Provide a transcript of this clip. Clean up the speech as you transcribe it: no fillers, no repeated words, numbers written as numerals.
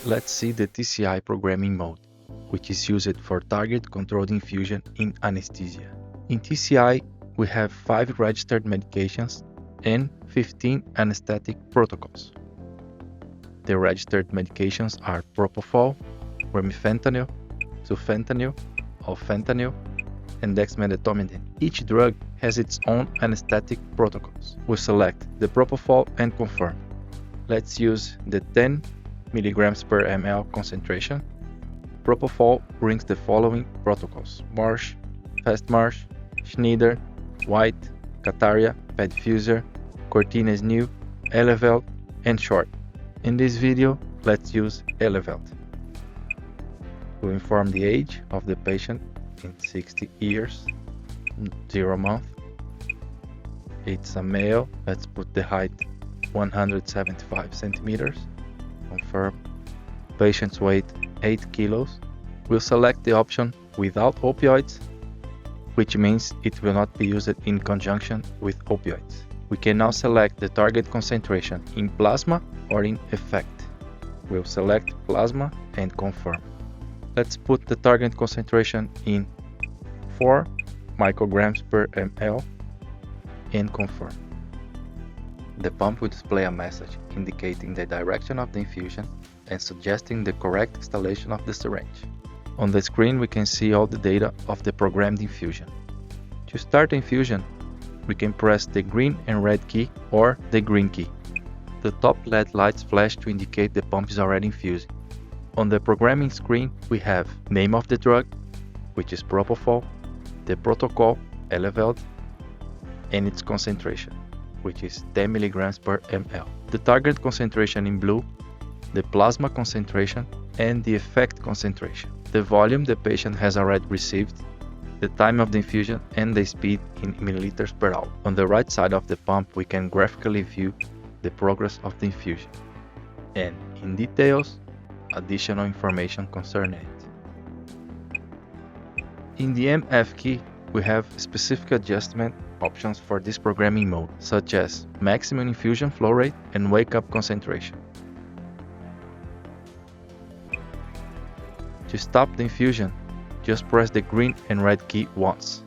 Let's see the TCI programming mode, which is used for target controlled infusion in anesthesia. In TCI, we have 5 registered medications and 15 anesthetic protocols. The registered medications are propofol, remifentanil, sulfentanil, ofentanil, and dexmedetomidine. Each drug has its own anesthetic protocols. We select the propofol and confirm. Let's use the 10 mg per ml concentration. Propofol brings the following protocols: Marsh, Fast Marsh, Schneider, White, Kataria, Pedfuser, Cortines New, Eleveld, and Short. In this video, let's use Eleveld. We inform the age of the patient in 60 years, 0 month. It's a male. Let's put the height 175 centimeters. Confirm. Patient's weight 8 kilos. We'll select the option without opioids, which means it will not be used in conjunction with opioids. We can now select the target concentration in plasma or in effect. We'll select plasma and confirm. Let's put the target concentration in 4 micrograms per ml and confirm. The pump will display a message indicating the direction of the infusion and suggesting the correct installation of the syringe. On the screen, we can see all the data of the programmed infusion. To start the infusion, we can press the green and red key or the green key. The top LED lights flash to indicate the pump is already infusing. On the programming screen, we have name of the drug, which is propofol, the protocol, Eleveld, and its concentration, which is 10 mg per ml. The target concentration in blue, the plasma concentration, and the effect concentration. The volume the patient has already received, the time of the infusion, and the speed in milliliters per hour. On the right side of the pump, we can graphically view the progress of the infusion, and in details, additional information concerning it. In the MF key, we have specific adjustment options for this programming mode, such as maximum infusion flow rate and wake-up concentration. To stop the infusion, just press the green and red key once.